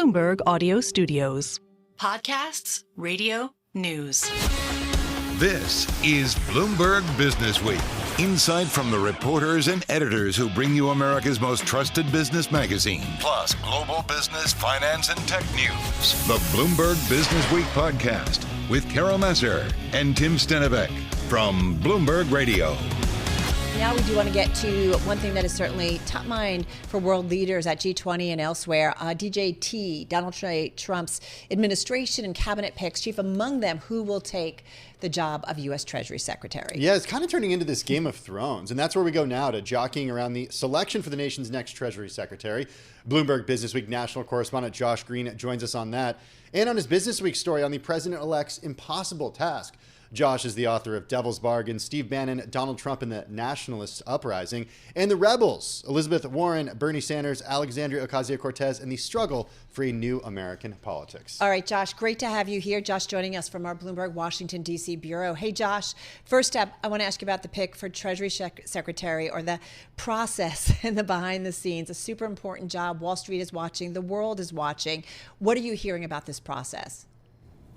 Bloomberg Audio Studios. Podcasts, radio, news. This is Bloomberg Businessweek. Insight from the reporters and editors who bring you America's most trusted business magazine, plus global business, finance, and tech news. The Bloomberg Businessweek podcast with Carol Massar and Tim Stenovec from Bloomberg Radio. Now we do want to get to one thing that is certainly top mind for world leaders at G20 and elsewhere. DJT, Donald J. Trump's administration and cabinet picks, chief among them, who will take the job of U.S. Treasury Secretary. Yeah, it's kind of turning into this Game of Thrones, and that's where we go now to jockeying around the selection for the nation's next Treasury Secretary. Bloomberg Businessweek national correspondent Josh Green joins us on that, and on his Businessweek story on the president-elect's impossible task. Josh is the author of Devil's Bargain, Steve Bannon, Donald Trump and the Nationalist Uprising, and The Rebels, Elizabeth Warren, Bernie Sanders, Alexandria Ocasio-Cortez, and the struggle for a new American politics. All right, Josh, great to have you here. Josh joining us from our Bloomberg Washington, D.C. bureau. Hey, Josh, first up, I want to ask you about the pick for Treasury Secretary, or the process and the behind the scenes. A super important job. Wall Street is watching. The world is watching. What are you hearing about this process?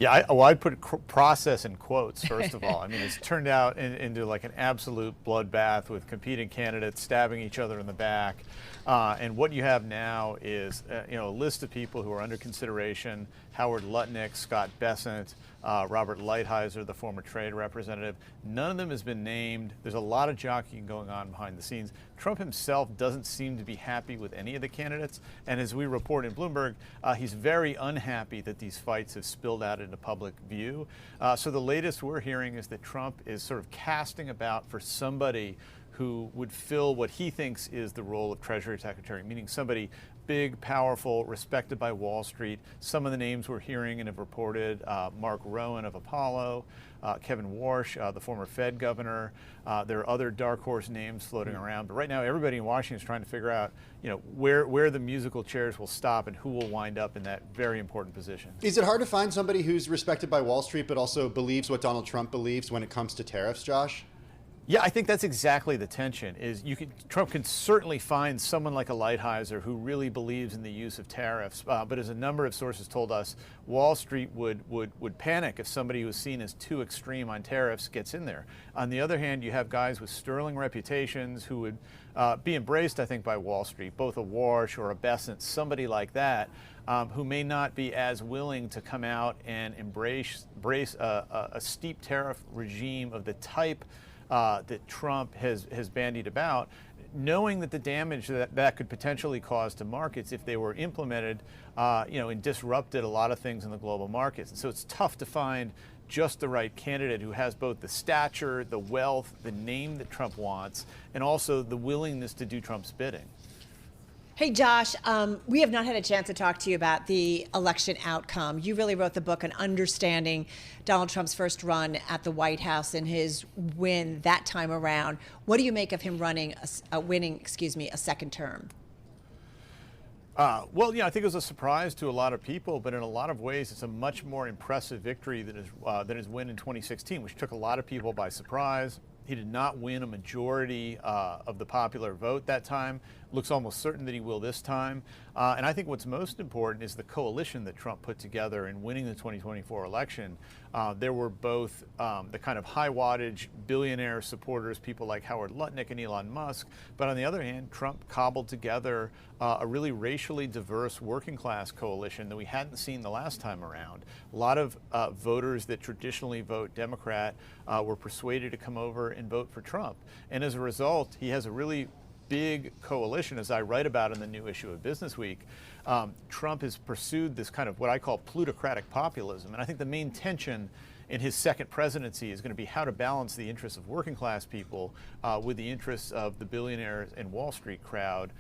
Yeah, I'd put process in quotes, first of all. I mean, it's turned out into like an absolute bloodbath with competing candidates stabbing each other in the back. And what you have now is a list of people who are under consideration: Howard Lutnick, Scott Bessent, Robert Lighthizer, the former trade representative. None of them has been named. There's a lot of jockeying going on behind the scenes. Trump himself doesn't seem to be happy with any of the candidates. And as we report in Bloomberg, he's very unhappy that these fights have spilled out into public view. So the latest we're hearing is that Trump is sort of casting about for somebody who would fill what he thinks is the role of Treasury Secretary, meaning somebody big, powerful, respected by Wall Street. Some of the names we're hearing and have reported: Mark Rowan of Apollo, Kevin Warsh, the former Fed governor. There are other dark horse names floating around, but right now everybody in Washington is trying to figure out, where the musical chairs will stop and who will wind up in that very important position. Is it hard to find somebody who's respected by Wall Street but also believes what Donald Trump believes when it comes to tariffs, Josh? Yeah, I think that's exactly the tension. Trump can certainly find someone like a Lighthizer who really believes in the use of tariffs, but as a number of sources told us, Wall Street would panic if somebody who was seen as too extreme on tariffs gets in there. On the other hand, you have guys with sterling reputations who would be embraced, I think, by Wall Street, both a Warsh or a Bessent, somebody like that, who may not be as willing to come out and embrace a steep tariff regime of the type that Trump has bandied about, knowing that the damage that could potentially cause to markets if they were implemented, and disrupted a lot of things in the global markets. And so it's tough to find just the right candidate who has both the stature, the wealth, the name that Trump wants, and also the willingness to do Trump's bidding. Hey, Josh, we have not had a chance to talk to you about the election outcome. You really wrote the book on understanding Donald Trump's first run at the White House and his win that time around. What do you make of him winning a second term? I think it was a surprise to a lot of people, but in a lot of ways, it's a much more impressive victory than his win in 2016, which took a lot of people by surprise. He did not win a majority of the popular vote that time. Looks almost certain that he will this time. And I think what's most important is the coalition that Trump put together in winning the 2024 election. There were both the kind of high wattage billionaire supporters, people like Howard Lutnick and Elon Musk. But on the other hand, Trump cobbled together a really racially diverse working class coalition that we hadn't seen the last time around. A lot of voters that traditionally vote Democrat were persuaded to come over and vote for Trump. And as a result, he has a really big coalition, as I write about in the new issue of Businessweek. Trump has pursued this kind of what I call plutocratic populism. And I think the main tension in his second presidency is going to be how to balance the interests of working class people with the interests of the billionaires and Wall Street crowd,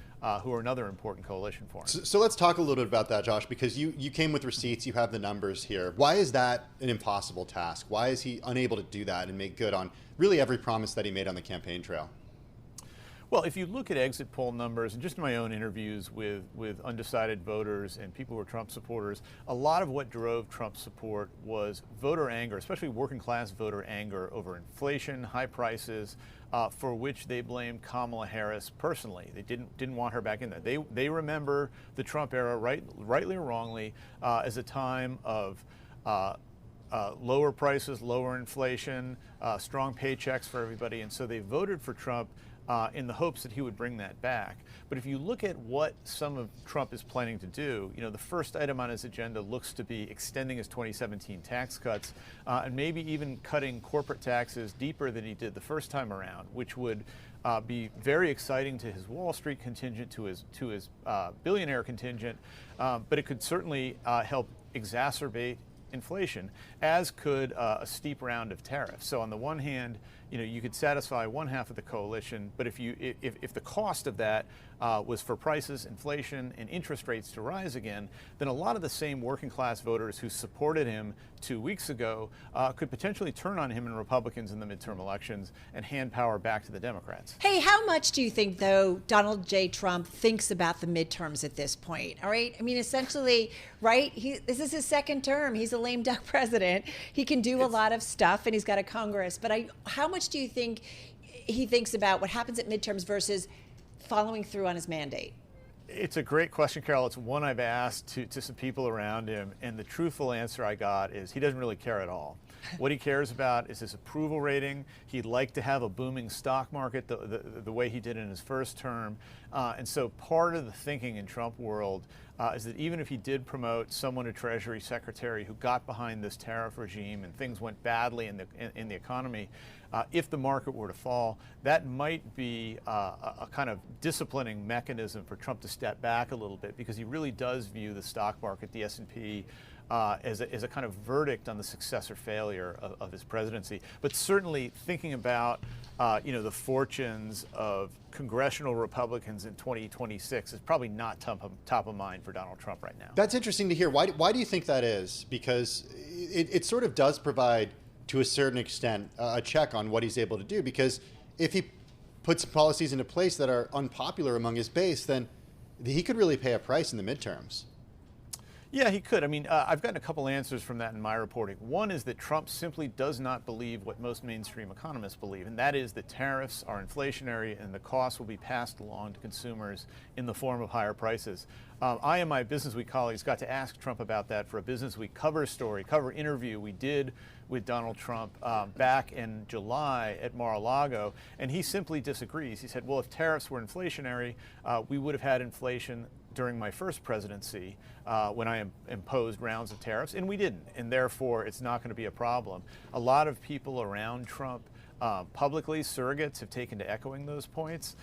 who are another important coalition for him. So let's talk a little bit about that, Josh, because you came with receipts, you have the numbers here. Why is that an impossible task? Why is he unable to do that and make good on really every promise that he made on the campaign trail? Well, if you look at exit poll numbers, and just in my own interviews with undecided voters and people who are Trump supporters, a lot of what drove Trump's support was voter anger, especially working class voter anger over inflation, high prices, for which they blamed Kamala Harris personally. They didn't want her back in there. They remember the Trump era, rightly or wrongly, as a time of lower prices, lower inflation, strong paychecks for everybody, and so they voted for Trump in the hopes that he would bring that back. But if you look at what some of Trump is planning to do, the first item on his agenda looks to be extending his 2017 tax cuts and maybe even cutting corporate taxes deeper than he did the first time around, which would be very exciting to his Wall Street contingent, to his billionaire contingent, but it could certainly help exacerbate inflation, as could a steep round of tariffs. So on the one hand, you could satisfy one half of the coalition, but if the cost of that was for prices, inflation, and interest rates to rise again, then a lot of the same working class voters who supported him 2 weeks ago could potentially turn on him and Republicans in the midterm elections and hand power back to the Democrats. Hey, how much do you think, though, Donald J. Trump thinks about the midterms at this point? All right. I mean, essentially, right? This is his second term. He's a lame duck president. He can do a lot of stuff, and he's got a Congress. But how much do you think he thinks about what happens at midterms versus following through on his mandate? It's a great question, Carol. It's one I've asked to some people around him, and the truthful answer I got is he doesn't really care at all. What he cares about is his approval rating. He'd like to have a booming stock market the way he did in his first term. And so part of the thinking in Trump world is that even if he did promote someone to Treasury Secretary who got behind this tariff regime and things went badly in the economy, if the market were to fall, that might be a kind of disciplining mechanism for Trump to step back a little bit, because he really does view the stock market, the S&P, as a kind of verdict on the success or failure of his presidency. But certainly thinking about the fortunes of congressional Republicans in 2026 is probably not top of mind for Donald Trump right now. That's interesting to hear. Why do you think that is? Because it sort of does provide, to a certain extent, a check on what he's able to do. Because if he puts policies into place that are unpopular among his base, then he could really pay a price in the midterms. Yeah, he could. I mean, I've gotten a couple answers from that in my reporting. One is that Trump simply does not believe what most mainstream economists believe, and that is that tariffs are inflationary and the costs will be passed along to consumers in the form of higher prices. I and my Businessweek colleagues got to ask Trump about that for a Businessweek cover interview we did with Donald Trump back in July at Mar-a-Lago, and he simply disagrees. He said, well, if tariffs were inflationary, we would have had inflation during my first presidency when I imposed rounds of tariffs, and we didn't, and therefore it's not going to be a problem. A lot of people around Trump publicly, surrogates, have taken to echoing those points.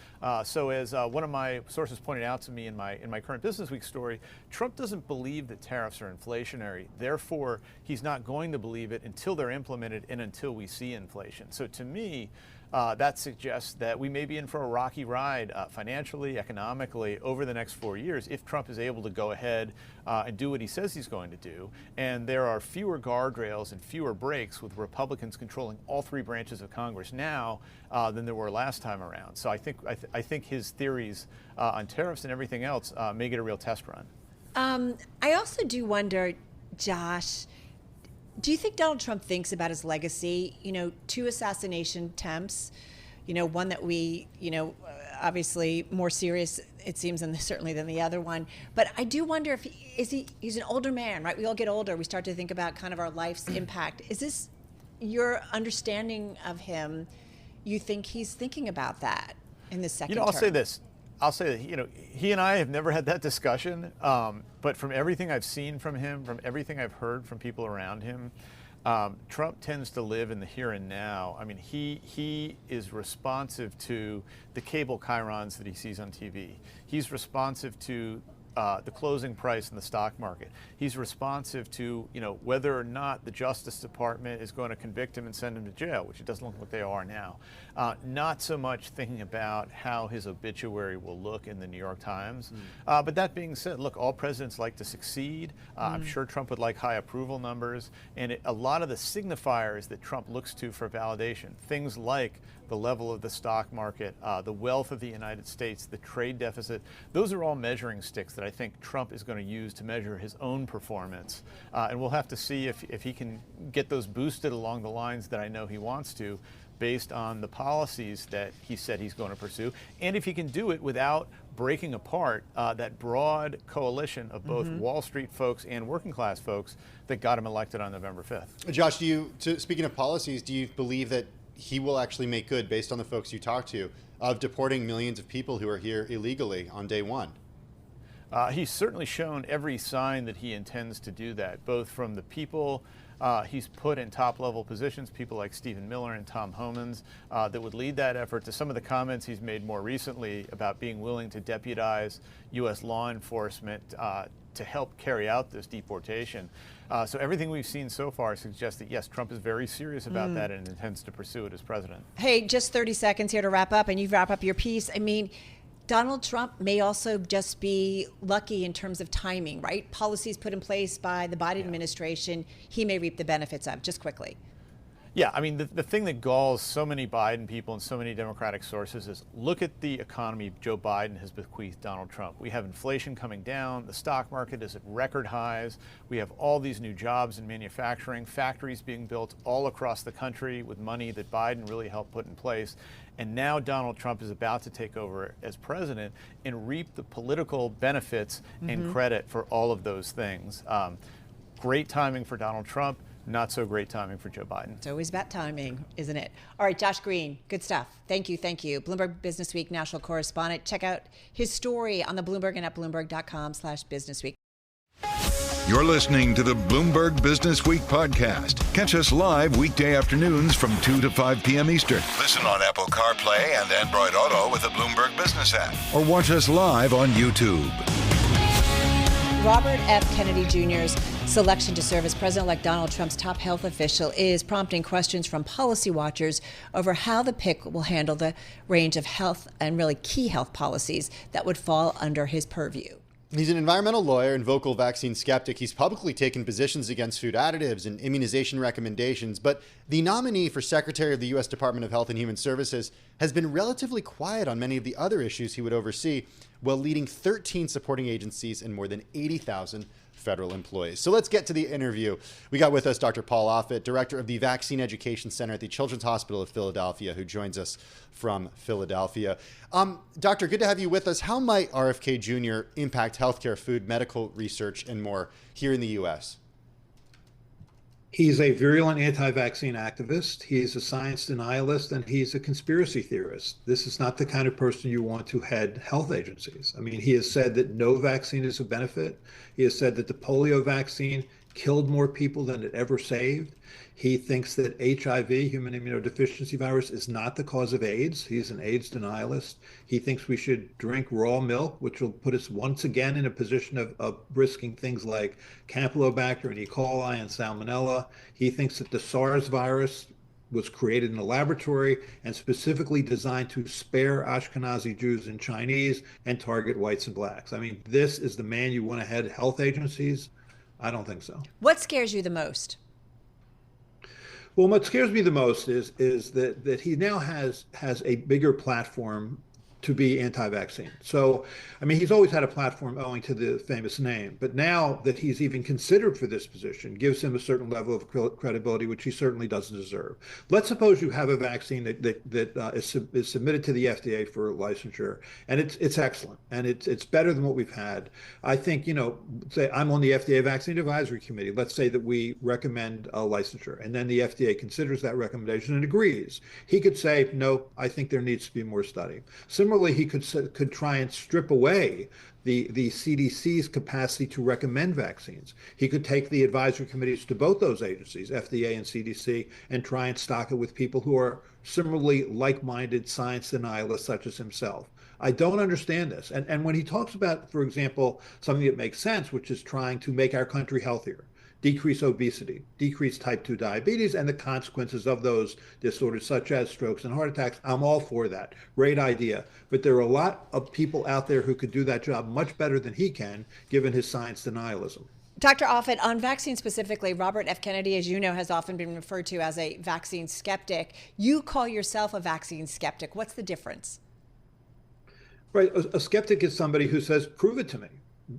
So as one of my sources pointed out to me in my current Businessweek story, Trump doesn't believe that tariffs are inflationary. Therefore, he's not going to believe it until they're implemented and until we see inflation. So to me, that suggests that we may be in for a rocky ride financially, economically, over the next 4 years if Trump is able to go ahead and do what he says he's going to do. And there are fewer guardrails and fewer brakes with Republicans controlling all three branches of Congress now than there were last time around. So I think his theories on tariffs and everything else may get a real test run. I also do wonder, Josh, do you think Donald Trump thinks about his legacy? 2 assassination attempts, one that we, obviously more serious, it seems, certainly than the other one. But I do wonder if he's an older man, right? We all get older. We start to think about kind of our life's impact. Is this your understanding of him? You think he's thinking about that in the second term? I'll say this. I'll say that, he and I have never had that discussion, but from everything I've seen from him, from everything I've heard from people around him, Trump tends to live in the here and now. I mean, he is responsive to the cable chyrons that he sees on TV. He's responsive to the closing price in the stock market. He's responsive to, whether or not the Justice Department is going to convict him and send him to jail, which it doesn't look like they are now. Not so much thinking about how his obituary will look in the New York Times. But that being said, look, all presidents like to succeed. I'm sure Trump would like high approval numbers. And a lot of the signifiers that Trump looks to for validation, things like the level of the stock market, the wealth of the United States, the trade deficit. Those are all measuring sticks that I think Trump is going to use to measure his own performance. And we'll have to see if he can get those boosted along the lines that I know he wants to, based on the policies that he said he's going to pursue, and if he can do it without breaking apart that broad coalition of both Wall Street folks and working class folks that got him elected on November 5th. Josh, speaking of policies, do you believe that he will actually make good, based on the folks you talked to, of deporting millions of people who are here illegally on day one? He's certainly shown every sign that he intends to do that, both from the people he's put in top-level positions, people like Stephen Miller and Tom Homans, that would lead that effort, to some of the comments he's made more recently about being willing to deputize U.S. law enforcement to help carry out this deportation. So everything we've seen so far suggests that, yes, Trump is very serious about that and intends to pursue it as president. Hey, just 30 seconds here to wrap up, and you wrap up your piece. I mean, Donald Trump may also just be lucky in terms of timing, right? Policies put in place by the Biden administration, he may reap the benefits of. Just quickly. Yeah, I mean, the thing that galls so many Biden people and so many Democratic sources is, look at the economy Joe Biden has bequeathed Donald Trump. We have inflation coming down. The stock market is at record highs. We have all these new jobs in manufacturing, factories being built all across the country with money that Biden really helped put in place. And now Donald Trump is about to take over as president and reap the political benefits and credit for all of those things. Great timing for Donald Trump. Not so great timing for Joe Biden. It's always about timing, isn't it? All right, Josh Green, good stuff. Thank you, thank you. Bloomberg Businessweek national correspondent. Check out his story on the Bloomberg and at Bloomberg.com/Businessweek. You're listening to the Bloomberg Businessweek podcast. Catch us live weekday afternoons from 2 to 5 p.m. Eastern. Listen on Apple CarPlay and Android Auto with the Bloomberg Business app. Or watch us live on YouTube. Robert F. Kennedy Jr.'s selection to serve as President-elect Donald Trump's top health official is prompting questions from policy watchers over how the pick will handle the range of health and really key health policies that would fall under his purview. He's an environmental lawyer and vocal vaccine skeptic. He's publicly taken positions against food additives and immunization recommendations, but the nominee for Secretary of the U.S. Department of Health and Human Services has been relatively quiet on many of the other issues he would oversee, while leading 13 supporting agencies and more than 80,000 federal employees. So let's get to the interview. We got with us Dr. Paul Offit, director of the Vaccine Education Center at the Children's Hospital of Philadelphia, who joins us from Philadelphia. Doctor, good to have you with us. How might RFK Jr. impact healthcare, food, medical research, and more here in the U.S.? He's a virulent anti-vaccine activist. He's a science denialist, and he's a conspiracy theorist. This is not the kind of person you want to head health agencies. I mean, he has said that no vaccine is a benefit. He has said that the polio vaccine killed more people than it ever saved. He thinks that HIV, human immunodeficiency virus, is not the cause of AIDS. He's an AIDS denialist. He thinks we should drink raw milk, which will put us once again in a position of risking things like Campylobacter and E. coli and Salmonella. He thinks that the SARS virus was created in a laboratory and specifically designed to spare Ashkenazi Jews and Chinese and target whites and blacks. I mean, this is the man you want to head health agencies? I don't think so. What scares you the most? Well, what scares me the most is that he now has a bigger platform to be anti-vaccine. So, I mean, he's always had a platform owing to the famous name, but now that he's even considered for this position gives him a certain level of credibility, which he certainly doesn't deserve. Let's suppose you have a vaccine that is submitted to the FDA for licensure, and it's excellent, and it's better than what we've had. I think, say I'm on the FDA Vaccine Advisory Committee. Let's say that we recommend a licensure, and then the FDA considers that recommendation and agrees. He could say, no, I think there needs to be more study. Similarly, he could try and strip away the CDC's capacity to recommend vaccines. He could take the advisory committees to both those agencies, FDA and CDC, and try and stock it with people who are similarly like-minded science denialists such as himself. I don't understand this. And when he talks about, for example, something that makes sense, which is trying to make our country healthier, decrease obesity, decrease type 2 diabetes, and the consequences of those disorders, such as strokes and heart attacks, I'm all for that. Great idea. But there are a lot of people out there who could do that job much better than he can, given his science denialism. Dr. Offit, on vaccines specifically, Robert F. Kennedy, as you know, has often been referred to as a vaccine skeptic. You call yourself a vaccine skeptic. What's the difference? Right. A skeptic is somebody who says, prove it to me.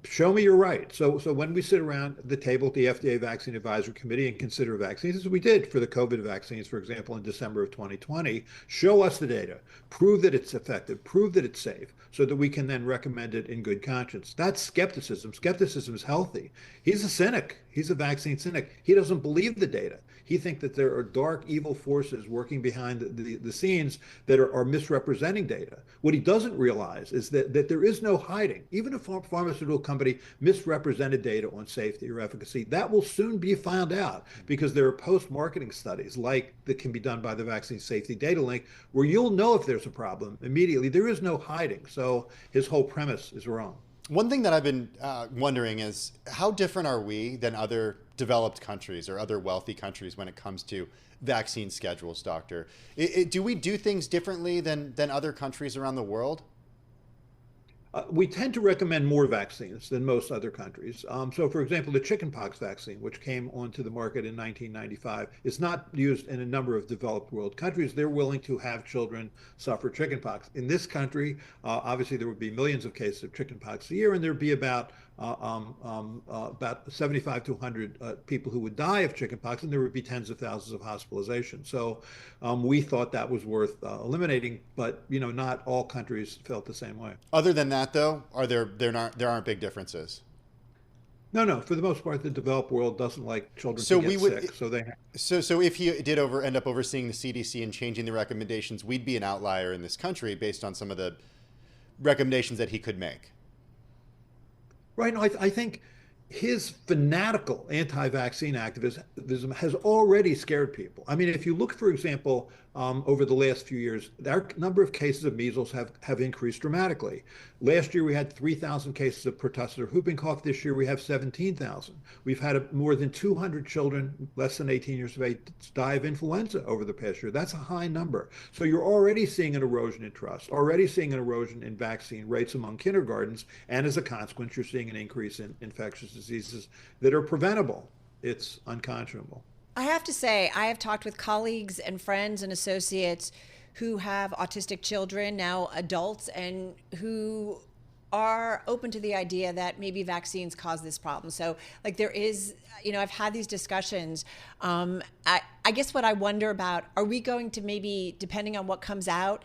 Show me you're right. So when we sit around the table at the FDA Vaccine Advisory Committee and consider vaccines, as we did for the COVID vaccines, for example, in December of 2020, show us the data, prove that it's effective, prove that it's safe, so that we can then recommend it in good conscience. That's skepticism. Skepticism is healthy. He's a cynic. He's a vaccine cynic. He doesn't believe the data. He thinks that there are dark, evil forces working behind the scenes that are misrepresenting data. What he doesn't realize is that there is no hiding. Even if a pharmaceutical company misrepresented data on safety or efficacy, that will soon be found out, because there are post-marketing studies like that can be done by the Vaccine Safety Data Link, where you'll know if there's a problem immediately. There is no hiding. So his whole premise is wrong. One thing that I've been wondering is, how different are we than other developed countries or other wealthy countries when it comes to vaccine schedules, Doctor? Do we do things differently than other countries around the world? We tend to recommend more vaccines than most other countries. So, for example, the chickenpox vaccine, which came onto the market in 1995, is not used in a number of developed world countries. They're willing to have children suffer chickenpox. In this country, obviously, there would be millions of cases of chickenpox a year, and there'd be about 75 to 100 people who would die of chickenpox, and there would be tens of thousands of hospitalizations. So we thought that was worth eliminating, but not all countries felt the same way. Other than that, though, there aren't big differences? No. For the most part, the developed world doesn't like children to get sick. So if he did end up overseeing the CDC and changing the recommendations, we'd be an outlier in this country based on some of the recommendations that he could make. Right. No, I think his fanatical anti-vaccine activism has already scared people. I mean, if you look, for example, over the last few years, our number of cases of measles have increased dramatically. Last year, we had 3,000 cases of pertussis or whooping cough. This year, we have 17,000. We've had more than 200 children less than 18 years of age die of influenza over the past year. That's a high number. So you're already seeing an erosion in trust, already seeing an erosion in vaccine rates among kindergartens, and as a consequence, you're seeing an increase in infectious diseases that are preventable. It's unconscionable. I have to say, I have talked with colleagues and friends and associates who have autistic children, now adults, and who are open to the idea that maybe vaccines cause this problem. So there is, I've had these discussions. I guess what I wonder about, are we going to maybe, depending on what comes out,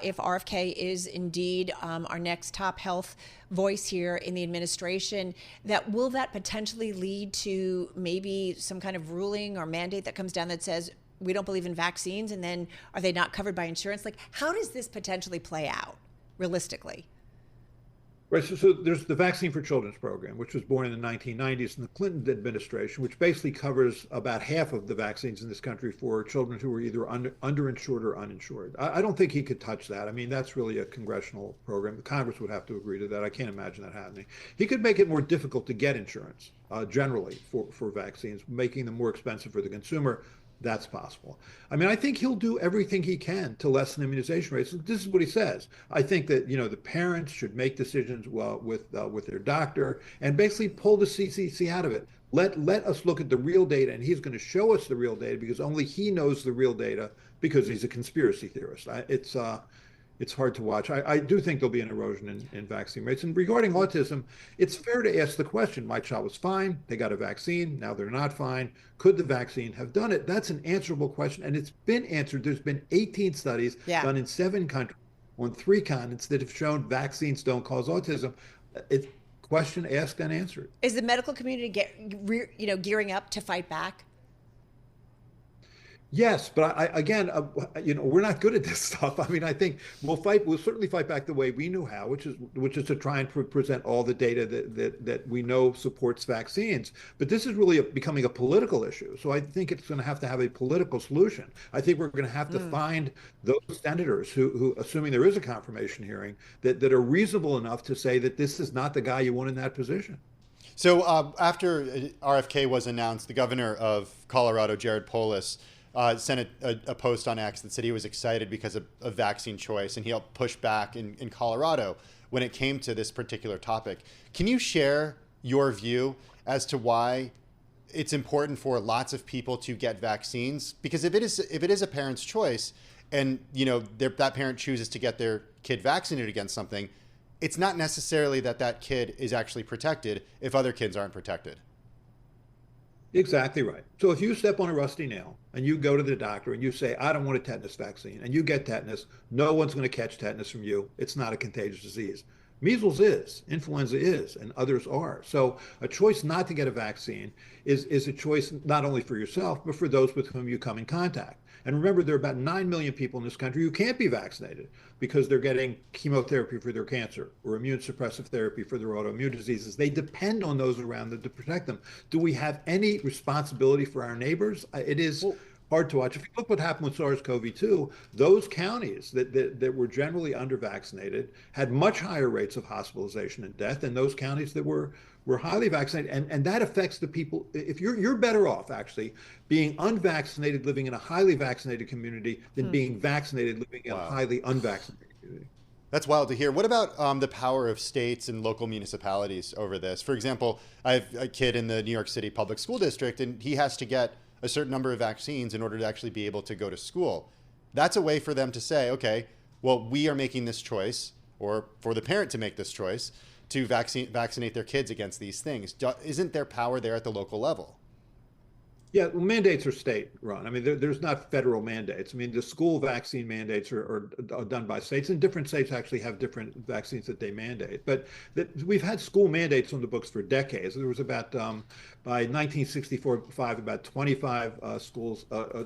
if RFK is indeed our next top health voice here in the administration, will that potentially lead to maybe some kind of ruling or mandate that comes down that says, we don't believe in vaccines, and then are they not covered by insurance? How does this potentially play out realistically? Right. So there's the Vaccine for Children's program, which was born in the 1990s in the Clinton administration, which basically covers about half of the vaccines in this country for children who are either underinsured or uninsured. I don't think he could touch that. I mean, that's really a congressional program. The Congress would have to agree to that. I can't imagine that happening. He could make it more difficult to get insurance generally for vaccines, making them more expensive for the consumer. That's possible. I mean, I think he'll do everything he can to lessen immunization rates. This is what he says. I think that, the parents should make decisions with their doctor and basically pull the CDC out of it. Let us look at the real data, and he's going to show us the real data because only he knows the real data because he's a conspiracy theorist. It's hard to watch. I do think there'll be an erosion in vaccine rates. And regarding autism, it's fair to ask the question, my child was fine, they got a vaccine, now they're not fine. Could the vaccine have done it? That's an answerable question, and it's been answered. There's been 18 studies done in 7 countries on 3 continents that have shown vaccines don't cause autism. It's question asked and answered. Is the medical community gearing up to fight back? Yes, but we're not good at this stuff. I mean, I think we'll certainly fight back the way we knew how, which is to try and present all the data that we know supports vaccines. But this is really becoming a political issue. So I think it's going to have a political solution. I think we're going to have to find those senators who, assuming there is a confirmation hearing, that are reasonable enough to say that this is not the guy you want in that position. So after RFK was announced, the governor of Colorado, Jared Polis, sent a post on X that said he was excited because of vaccine choice, and he helped push back in Colorado when it came to this particular topic. Can you share your view as to why it's important for lots of people to get vaccines? Because if it is a parent's choice, and that parent chooses to get their kid vaccinated against something, it's not necessarily that kid is actually protected if other kids aren't protected. Exactly right. So if you step on a rusty nail and you go to the doctor and you say, I don't want a tetanus vaccine, and you get tetanus, no one's going to catch tetanus from you. It's not a contagious disease. Measles is, influenza is, and others are. So a choice not to get a vaccine is a choice not only for yourself, but for those with whom you come in contact. And remember, there are about 9 million people in this country who can't be vaccinated because they're getting chemotherapy for their cancer or immune suppressive therapy for their autoimmune diseases. They depend on those around them to protect them. Do we have any responsibility for our neighbors? It is hard to watch. If you look what happened with SARS-CoV-2, those counties that were generally under-vaccinated had much higher rates of hospitalization and death than those counties that were highly vaccinated. And that affects the people. If you're better off actually being unvaccinated living in a highly vaccinated community than being vaccinated living in a highly unvaccinated community. That's wild to hear. What about the power of states and local municipalities over this? For example, I have a kid in the New York City public school district, and he has to get a certain number of vaccines in order to actually be able to go to school. That's a way for them to say, okay, well, we are making this choice, or for the parent to make this choice, to vaccinate their kids against these things. Isn't there power there at the local level? Yeah, well, mandates are state run. I mean, there's not federal mandates. I mean, the school vaccine mandates are done by states, and different states actually have different vaccines that they mandate. But we've had school mandates on the books for decades. There was about, by 1964-5, about 25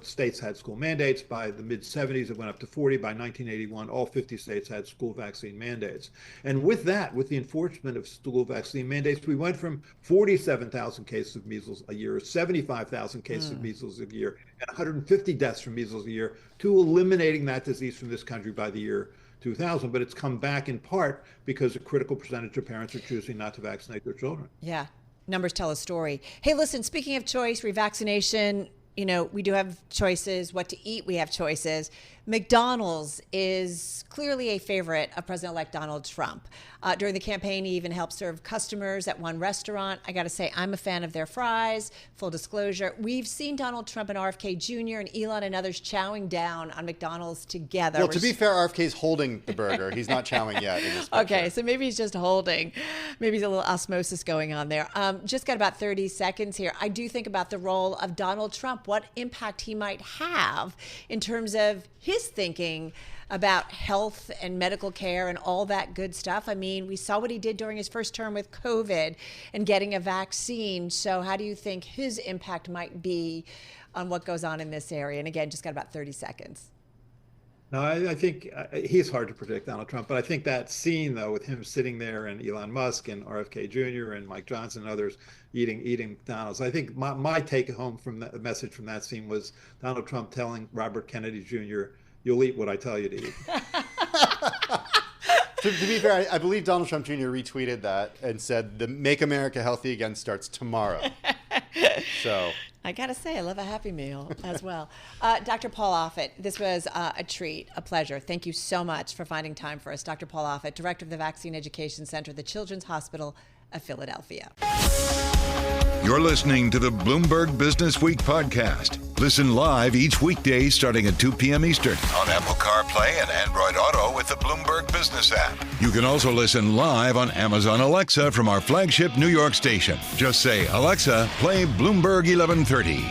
states had school mandates. By the mid-70s, it went up to 40. By 1981, all 50 states had school vaccine mandates. And with that, with the enforcement of school vaccine mandates, we went from 47,000 cases of measles a year, 75,000 cases of measles a year, and 150 deaths from measles a year, to eliminating that disease from this country by the year 2000. But it's come back in part because a critical percentage of parents are choosing not to vaccinate their children. Yeah, numbers tell a story. Hey, listen, speaking of choice, revaccination, we do have choices. What to eat, we have choices. McDonald's is clearly a favorite of President-elect Donald Trump. During the campaign, he even helped serve customers at one restaurant. I got to say, I'm a fan of their fries. Full disclosure, we've seen Donald Trump and RFK Jr. and Elon and others chowing down on McDonald's together. Well, to be fair, RFK's holding the burger. He's not chowing yet in this picture. Okay, so maybe he's just holding. Maybe there's a little osmosis going on there. Just got about 30 seconds here. I do think about the role of Donald Trump, what impact he might have in terms of his thinking about health and medical care and all that good stuff. I mean, we saw what he did during his first term with COVID and getting a vaccine. So how do you think his impact might be on what goes on in this area? And again, just got about 30 seconds. No, I think he's hard to predict, Donald Trump. But I think that scene, though, with him sitting there and Elon Musk and RFK Jr. and Mike Johnson and others eating McDonald's, I think my take home from the message from that scene was Donald Trump telling Robert Kennedy Jr., "You'll eat what I tell you to eat." To be fair, I believe Donald Trump Jr. retweeted that and said, "The Make America Healthy Again starts tomorrow." So I gotta say, I love a Happy Meal as well. Dr. Paul Offit, this was a treat, a pleasure. Thank you so much for finding time for us. Dr. Paul Offit, Director of the Vaccine Education Center at the Children's Hospital of Philadelphia. You're listening to the Bloomberg Businessweek podcast. Listen live each weekday starting at 2 p.m. Eastern on Apple CarPlay and Android Auto with the Bloomberg Business app. You can also listen live on Amazon Alexa from our flagship New York station. Just say, "Alexa, play Bloomberg 1130.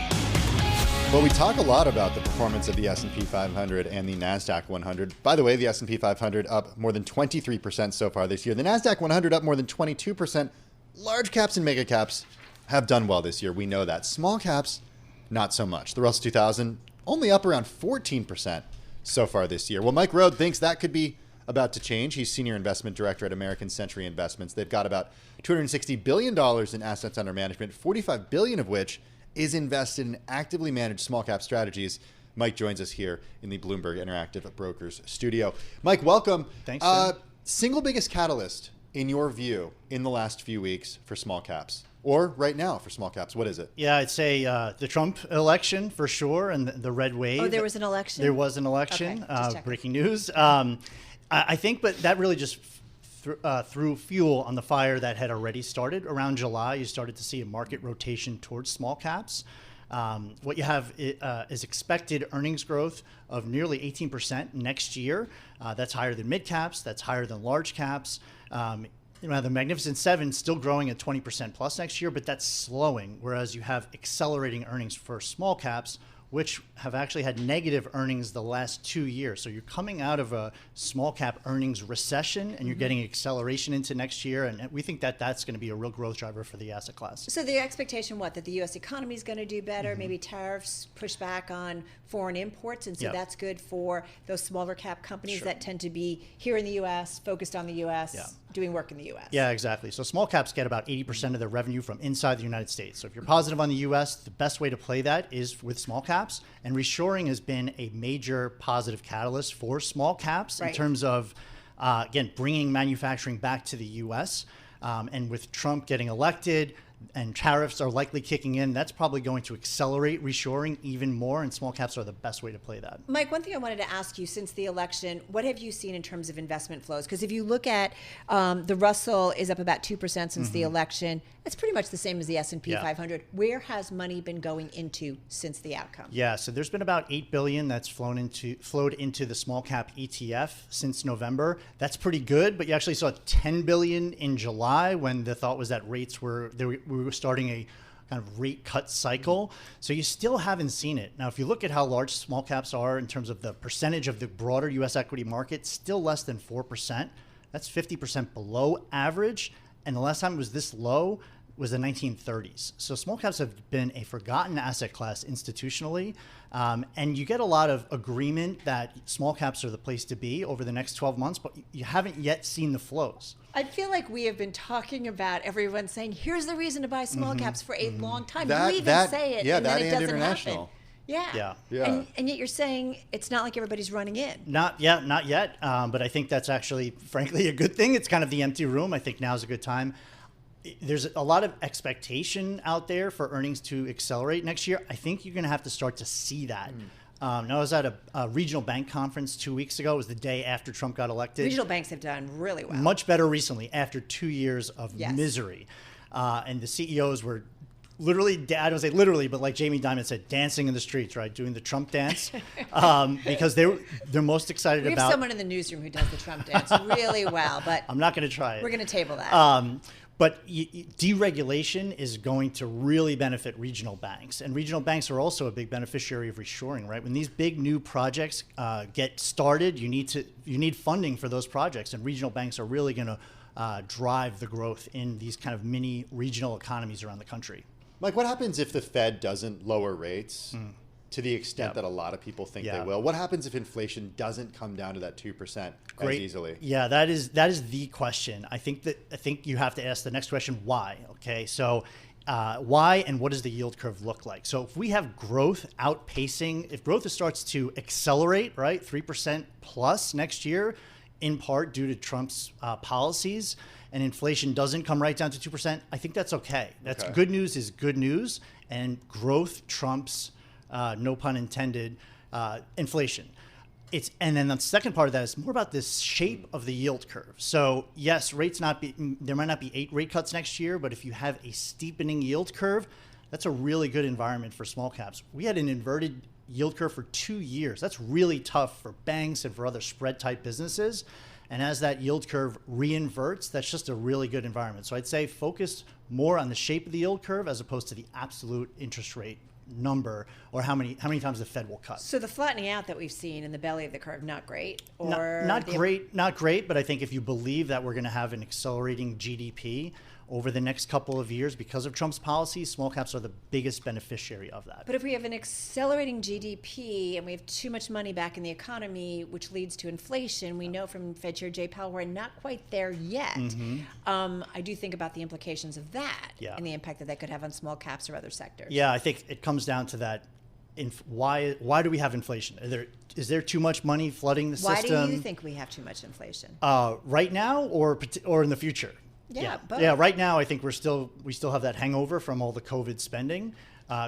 Well, we talk a lot about the performance of the S&P 500 and the NASDAQ 100. By the way, the S&P 500 up more than 23% so far this year. The NASDAQ 100 up more than 22%. Large caps and mega caps have done well this year. We know that. Small caps, not so much. The Russell 2000 only up around 14% so far this year. Well, Mike Rohde thinks that could be about to change. He's Senior Investment Director at American Century Investments. They've got about $260 billion in assets under management, $45 billion of which is invested in actively managed small cap strategies. Mike joins us here in the Bloomberg Interactive Brokers studio. Mike, welcome. Thanks, Tim. Single biggest catalyst, in your view, in the last few weeks for small caps? Or right now for small caps, what is it? Yeah, I'd say the Trump election for sure, and the red wave. Oh, there was an election? There was an election. Okay, breaking news. I think, but that really just threw fuel on the fire that had already started. Around July, you started to see a market rotation towards small caps. What you have is expected earnings growth of nearly 18% next year. That's higher than mid caps. That's higher than large caps. The Magnificent Seven still growing at 20% plus next year, but that's slowing. Whereas you have accelerating earnings for small caps, which have actually had negative earnings the last 2 years. So you're coming out of a small cap earnings recession and you're getting acceleration into next year. And we think that that's going to be a real growth driver for the asset class. So the expectation, that the U.S. economy is going to do better, maybe tariffs push back on foreign imports. And so that's good for those smaller cap companies that tend to be here in the U.S., focused on the U.S., doing work in the U.S. Yeah, exactly. So small caps get about 80% of their revenue from inside the United States. So if you're positive on the U.S., the best way to play that is with small caps. And reshoring has been a major positive catalyst for small caps in terms of, again, bringing manufacturing back to the U.S. And with Trump getting elected and tariffs are likely kicking in, that's probably going to accelerate reshoring even more, and small caps are the best way to play that. Mike, one thing I wanted to ask you, since the election, what have you seen in terms of investment flows? Because if you look at the Russell is up about 2% since the election. It's pretty much the same as the S&P 500. Where has money been going into since the outcome? Yeah, so there's been about $8 billion that's flowed into the small cap ETF since November. That's pretty good, but you actually saw $10 billion in July when the thought was that we were starting a kind of rate cut cycle. So you still haven't seen it. Now, if you look at how large small caps are in terms of the percentage of the broader U.S. equity market, still less than 4%. That's 50% below average. And the last time it was this low was the 1930s. So small caps have been a forgotten asset class institutionally. And you get a lot of agreement that small caps are the place to be over the next 12 months, but you haven't yet seen the flows. I feel like we have been talking about everyone saying, here's the reason to buy small caps for a long time. You even say it, and then it doesn't happen. Yeah. And yet you're saying it's not like everybody's running in. Not yet. But I think that's actually, frankly, a good thing. It's kind of the empty room. I think now's a good time. There's a lot of expectation out there for earnings to accelerate next year. I think you're going to have to start to see that. Now, I was at a regional bank conference 2 weeks ago. It was the day after Trump got elected. Regional banks have done really well. Much better recently after 2 years of misery. And the CEOs were literally, I don't say literally, but like Jamie Dimon said, dancing in the streets, right? Doing the Trump dance. Because they're most excited about. We have someone in the newsroom who does the Trump dance really well, but I'm not going to try it. We're going to table that. But deregulation is going to really benefit regional banks. And regional banks are also a big beneficiary of reshoring, right? When these big new projects get started, you need funding for those projects. And regional banks are really going to drive the growth in these kind of mini regional economies around the country. Mike, what happens if the Fed doesn't lower rates to the extent that a lot you think they will? What happens if inflation doesn't come down to that 2% as easily? Yeah, that is the question. I think you have to ask the next question, why? Okay, so why and what does the yield curve look like? So if we have growth outpacing, if growth starts to accelerate, right, 3% plus next year, in part due to Trump's policies, and inflation doesn't come right down to 2%, I think that's okay. That's good news is good news, and growth trumps, no pun intended, inflation. And then the second part of that is more about this shape of the yield curve. So yes, there might not be 8 rate cuts next year, but if you have a steepening yield curve, that's a really good environment for small caps. We had an inverted yield curve for 2 years. That's really tough for banks and for other spread type businesses. And as that yield curve reinverts, that's just a really good environment. So I'd say focus more on the shape of the yield curve as opposed to the absolute interest rate number or how many times the Fed will cut. So the flattening out that we've seen in the belly of the curve, not great? Or not great, but I think if you believe that we're going to have an accelerating GDP over the next couple of years because of Trump's policies, small caps are the biggest beneficiary of that. But if we have an accelerating GDP and we have too much money back in the economy, which leads to inflation, we know from Fed Chair Jay Powell we're not quite there yet. I do think about the implications of that and the impact that could have on small caps or other sectors. Yeah, I think it comes down to that. Why do we have inflation? Is there too much money flooding the system? Why do you think we have too much inflation? Right now or in the future? Both. Yeah. Right now, I think we still have that hangover from all the COVID spending.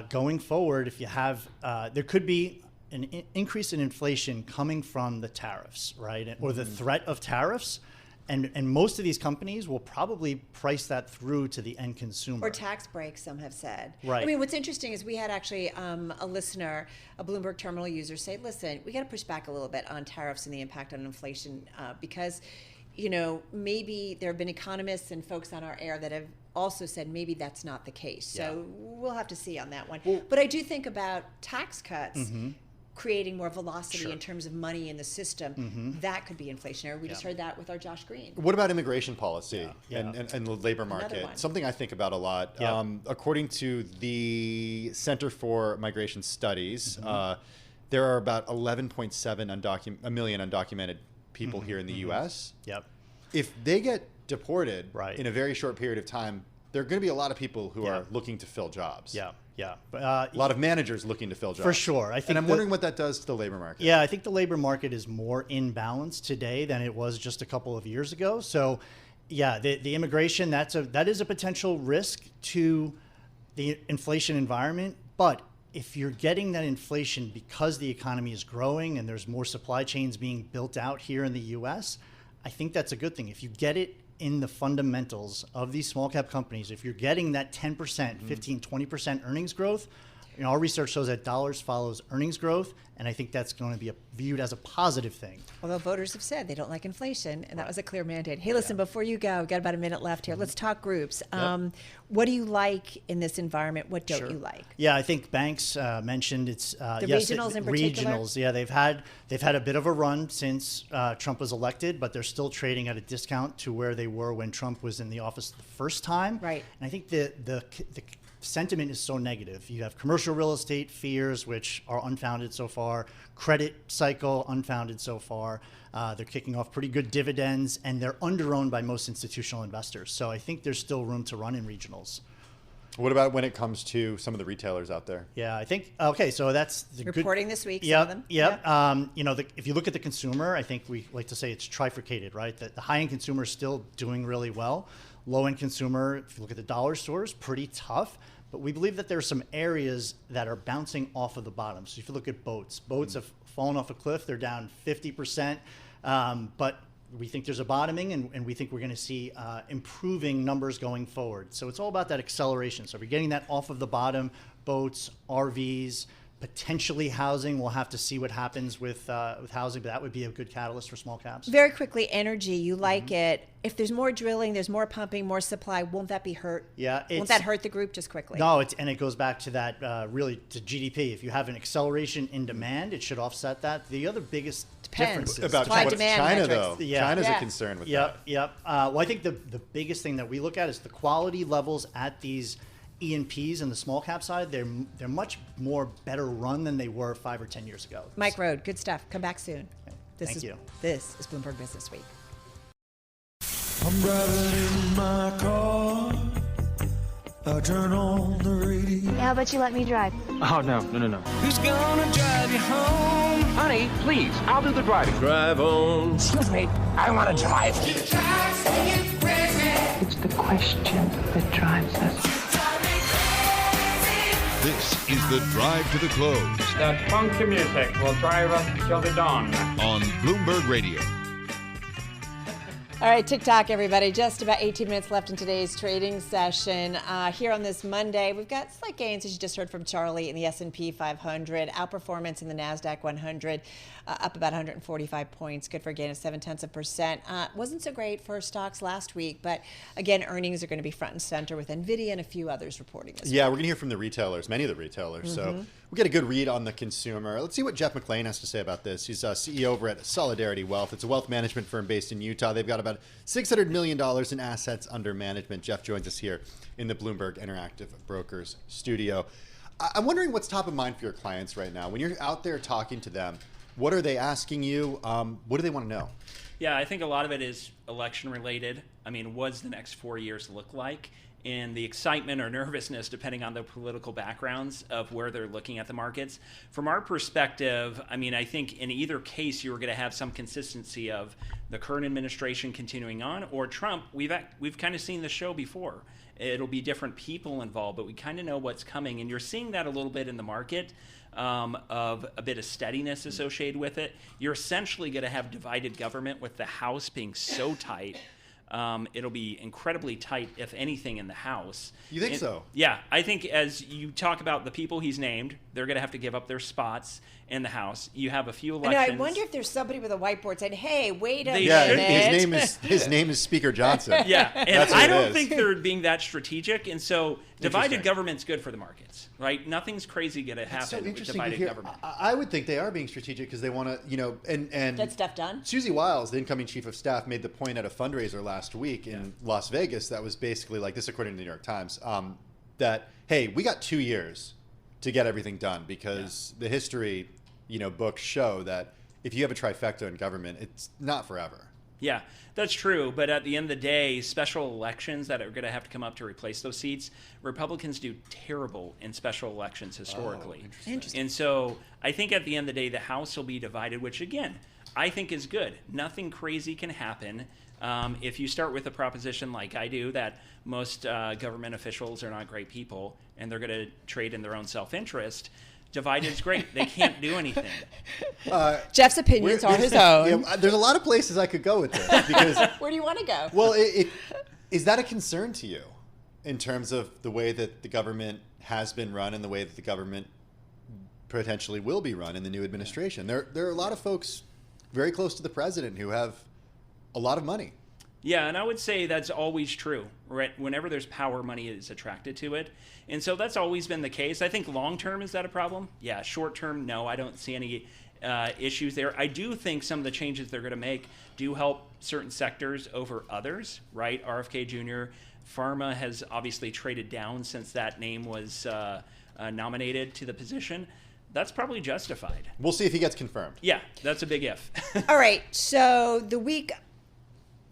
Going forward, if you have, there could be an increase in inflation coming from the tariffs, right, or the threat of tariffs. And most of these companies will probably price that through to the end consumer. Or tax breaks, some have said. Right. I mean, what's interesting is we had actually a listener, a Bloomberg terminal user, say, listen, we got to push back a little bit on tariffs and the impact on inflation because, maybe there have been economists and folks on our air that have also said maybe that's not the case. So we'll have to see on that one. But I do think about tax cuts creating more velocity in terms of money in the system. That could be inflationary. We just heard that with our Josh Green. What about immigration policy and the labor market? Something I think about a lot. According to the Center for Migration Studies, there are about 11.7 million undocumented people here in the U.S. If they get deported in a very short period of time, there are going to be a lot of people who are looking to fill jobs. A lot of managers looking to fill jobs. For sure. I think and I'm wondering what that does to the labor market. Yeah, I think the labor market is more in balance today than it was just a couple of years ago. So, the immigration, that is a potential risk to the inflation environment. But if you're getting that inflation because the economy is growing and there's more supply chains being built out here in the U.S., I think that's a good thing. If you get it in the fundamentals of these small cap companies, if you're getting that 10%, 15, 20% earnings growth, our research shows that dollars follows earnings growth, and I think that's going to be viewed as a positive thing. Although voters have said they don't like inflation, and that was a clear mandate. Hey, listen, before you go, we've got about a minute left here. Let's talk groups. What do you like in this environment? What don't you like? Yeah, I think banks mentioned it's the regionals in particular. Regionals, they've had a bit of a run since Trump was elected, but they're still trading at a discount to where they were when Trump was in the office the first time. Right. And I think the sentiment is so negative. You have commercial real estate fears, which are unfounded so far. Credit cycle, unfounded so far. They're kicking off pretty good dividends, and they're under-owned by most institutional investors. So I think there's still room to run in regionals. What about when it comes to some of the retailers out there? Yeah, I think, okay, so that's the reporting this week, some of them. If you look at the consumer, I think we like to say it's trifurcated, right? That the high-end consumer is still doing really well. Low-end consumer, if you look at the dollar stores, pretty tough. But we believe that there are some areas that are bouncing off of the bottom. So if you look at boats have fallen off a cliff. They're down 50%. But we think there's a bottoming, and we think we're going to see improving numbers going forward. So it's all about that acceleration. So if you're getting that off of the bottom, boats, RVs, potentially housing. We'll have to see what happens with housing, but that would be a good catalyst for small caps. Very quickly, energy, you like it. If there's more drilling, there's more pumping, more supply, won't that be hurt? Yeah. Won't that hurt the group just quickly? No, and it goes back to that, really, to GDP. If you have an acceleration in demand, it should offset that. The other biggest difference is about China, though. China's a concern with that. Well, I think the biggest thing that we look at is the quality levels at these E&Ps and the small cap side. They're much more better run than they were 5 or 10 years ago. Mike Road, good stuff. Come back soon. Thank you. This is Bloomberg Businessweek. I'm driving in my car. I turn on the radio. How about you let me drive? Oh, no. Who's gonna drive you home? Honey, please, I'll do the driving. Drive on. Excuse me, I want to drive. It's the question that drives us. This is the Drive to the Close. That funky music will drive us till the dawn. On Bloomberg Radio. All right, TikTok, everybody. Just about 18 minutes left in today's trading session. Here on this Monday, we've got slight gains, as you just heard from Charlie, in the S&P 500. Outperformance in the NASDAQ 100, up about 145 points. Good for a gain of 0.7%. Wasn't so great for stocks last week, but again, earnings are going to be front and center with NVIDIA and a few others reporting this week. We're going to hear from the retailers, many of the retailers. So we'll get a good read on the consumer. Let's see what Jeff McClean has to say about this. He's CEO over at Solidarity Wealth. It's a wealth management firm based in Utah. They've got about $600 million in assets under management. Jeff joins us here in the Bloomberg Interactive Brokers studio. I'm wondering what's top of mind for your clients right now. When you're out there talking to them, what are they asking you? What do they want to know? Yeah, I think a lot of it is election related. I mean, what does the next 4 years look like? in the excitement or nervousness, depending on the political backgrounds of where they're looking at the markets. From our perspective, I mean, I think in either case, you're going to have some consistency of the current administration continuing on, or Trump. We've kind of seen the show before. It'll be different people involved, but we kind of know what's coming. And you're seeing that a little bit in the market, of a bit of steadiness associated with it. You're essentially going to have divided government with the House being so tight. It'll be incredibly tight, if anything, in the House. You think so? Yeah. I think as you talk about the people he's named, they're going to have to give up their spots in the House. You have a few elections. I wonder if there's somebody with a whiteboard saying, hey, wait a minute. Yeah, his name is Speaker Johnson. Yeah, and I don't think they're being that strategic. And so divided government's good for the markets, right? Nothing's crazy going to happen with divided government. I would think they are being strategic because they want to, and get stuff done. Susie Wiles, the incoming chief of staff, made the point at a fundraiser last week in Las Vegas that was basically like this, according to the New York Times, that, hey, we got 2 years to get everything done because the history, books show that if you have a trifecta in government, it's not forever. Yeah, that's true. But at the end of the day, special elections that are going to have to come up to replace those seats, Republicans do terrible in special elections historically. Oh, interesting. And so I think at the end of the day, the House will be divided, which again, I think is good. Nothing crazy can happen. If you start with a proposition like I do, that most government officials are not great people and they're going to trade in their own self-interest, divided is great. They can't do anything. Jeff's opinions are his own. There's a lot of places I could go with this. Because, where do you want to go? Well, is that a concern to you in terms of the way that the government has been run and the way that the government potentially will be run in the new administration? There are a lot of folks very close to the president who have a lot of money. Yeah, and I would say that's always true, right? Whenever there's power, money is attracted to it. And so that's always been the case. I think long-term, is that a problem? Yeah, short-term, no, I don't see any issues there. I do think some of the changes they're going to make do help certain sectors over others, right? RFK Jr., Pharma has obviously traded down since that name was nominated to the position. That's probably justified. We'll see if he gets confirmed. Yeah, that's a big if. All right, so the week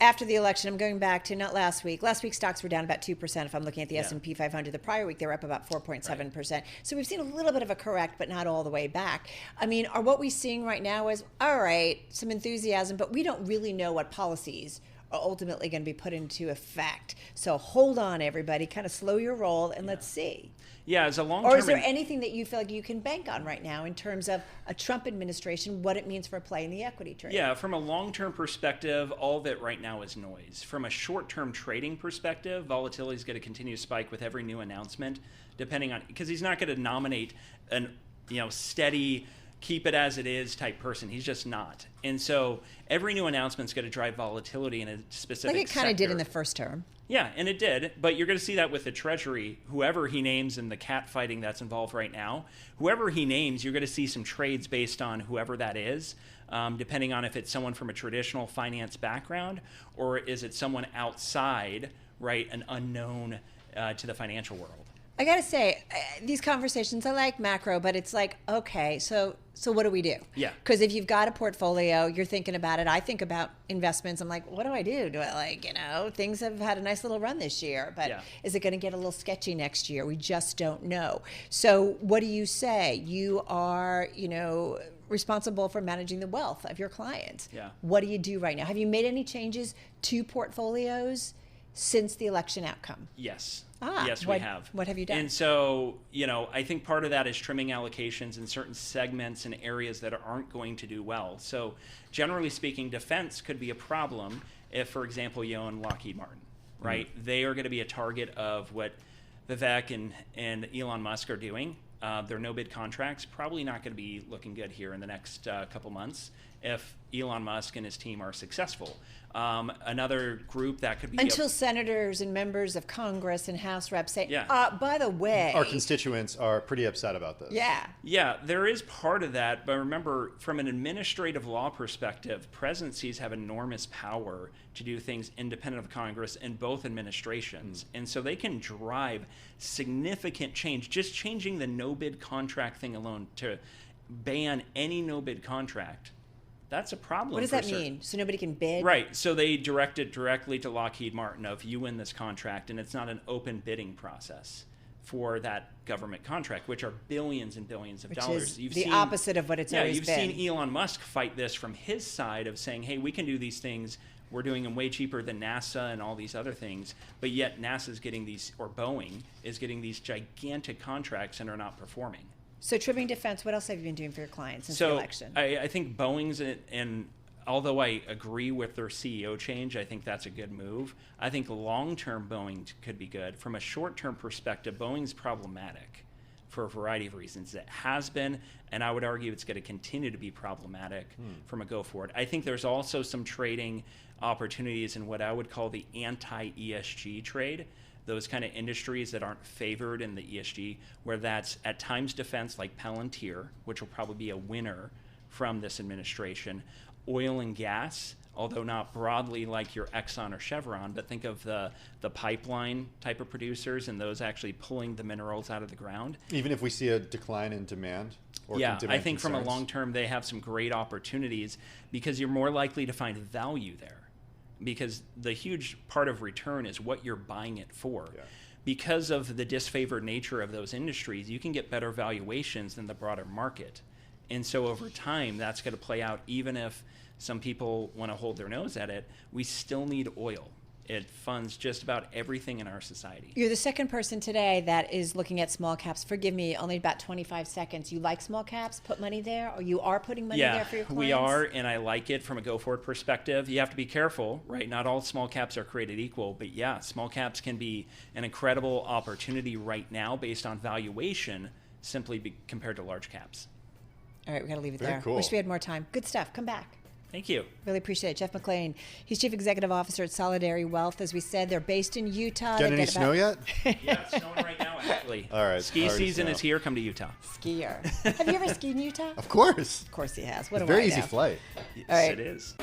after the election, I'm going back to not last week. Last week, stocks were down about 2% if I'm looking at the S&P 500. The prior week, they were up about 4.7%. Right. So we've seen a little bit of a correct, but not all the way back. I mean, are what we're seeing right now is, all right, some enthusiasm, but we don't really know what policies are ultimately going to be put into effect. So hold on, everybody. Kind of slow your roll and let's see. Yeah, as a long-term... Or is there anything that you feel like you can bank on right now in terms of a Trump administration, what it means for a play in the equity trade? Yeah, from a long-term perspective, all of it right now is noise. From a short-term trading perspective, volatility is going to continue to spike with every new announcement, depending on... Because he's not going to nominate an steady, keep it as it is type person. He's just not. And so every new announcement is going to drive volatility in a specific like it kind of did in the first term. Yeah, and it did, but you're going to see that with the Treasury, whoever he names in the cat fighting that's involved right now, whoever he names, you're going to see some trades based on whoever that is, depending on if it's someone from a traditional finance background or is it someone outside, right, an unknown to the financial world. I got to say, these conversations, I like macro, but it's like, okay, so what do we do? Yeah. Because if you've got a portfolio, you're thinking about it. I think about investments. I'm like, what do I do? Do I things have had a nice little run this year, but is it going to get a little sketchy next year? We just don't know. So what do you say? You are, responsible for managing the wealth of your clients. Yeah. What do you do right now? Have you made any changes to portfolios since the election outcome? Yes. Ah, yes, we have. What have you done? And so, I think part of that is trimming allocations in certain segments and areas that aren't going to do well. So generally speaking, defense could be a problem if, for example, you own Lockheed Martin, right? Mm-hmm. They are going to be a target of what Vivek and Elon Musk are doing. Their no-bid contracts probably not going to be looking good here in the next couple months if Elon Musk and his team are successful. Another group that could be... Until senators and members of Congress and House reps say, by the way... Our constituents are pretty upset about this. Yeah. Yeah, there is part of that. But remember, from an administrative law perspective, presidencies have enormous power to do things independent of Congress in both administrations. And so they can drive significant change. Just changing the no-bid contract thing alone to ban any no-bid contract, that's a problem. What does that mean? So nobody can bid? Right. So they direct it directly to Lockheed Martin of you win this contract, and it's not an open bidding process for that government contract, which are billions and billions of dollars. Which is the opposite of what it's always been. You've seen Elon Musk fight this from his side of saying, hey, we can do these things. We're doing them way cheaper than NASA and all these other things. But yet NASA's getting these, or Boeing is getting these gigantic contracts and are not performing. So trimming defense, what else have you been doing for your clients since the election? I think Boeing's, and although I agree with their CEO change, I think that's a good move. I think long-term Boeing could be good. From a short-term perspective, Boeing's problematic for a variety of reasons. It has been, and I would argue it's going to continue to be problematic from a go-forward. I think there's also some trading opportunities in what I would call the anti-ESG trade, those kind of industries that aren't favored in the ESG, where that's at times defense like Palantir, which will probably be a winner from this administration, oil and gas, although not broadly like your Exxon or Chevron, but think of the pipeline type of producers and those actually pulling the minerals out of the ground. Even if we see a decline in demand? Or yeah, demand I think concerns? from a long term, they have some great opportunities because you're more likely to find value there. Because the huge part of return is what you're buying it for. Yeah. Because of the disfavored nature of those industries, you can get better valuations than the broader market. And so over time, that's going to play out. Even if some people want to hold their nose at it, we still need oil. It funds just about everything in our society. You're the second person today that is looking at small caps. Forgive me, only about 25 seconds. You like small caps? Put money there? Or you are putting money there for your clients? We are, and I like it from a go-forward perspective. You have to be careful, right? Not all small caps are created equal, but yeah, small caps can be an incredible opportunity right now based on valuation simply compared to large caps. All right, we got to leave it Very there. cool. Wish we had more time. Good stuff. Come back. Thank you. Really appreciate it. Jeff McClean. He's Chief Executive Officer at Solidary Wealth. As we said, they're based in Utah. Get any snow yet? Yeah, it's snowing right now, actually. All right. Ski season is here. Come to Utah. Skier. Have you ever skied in Utah? Of course. Of course he has. What do I know? Very easy flight. Yes, All right. it is.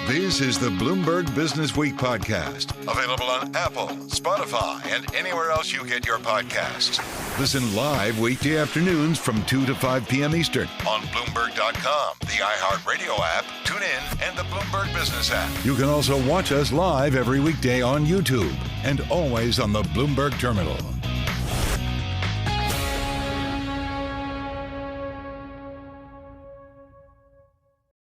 This is the Bloomberg Businessweek podcast, available on Apple, Spotify, and anywhere else you get your podcasts. Listen live weekday afternoons from 2 to 5 p.m. Eastern on Bloomberg.com, the iHeartRadio app, TuneIn, and the Bloomberg Business app. You can also watch us live every weekday on YouTube and always on the Bloomberg Terminal.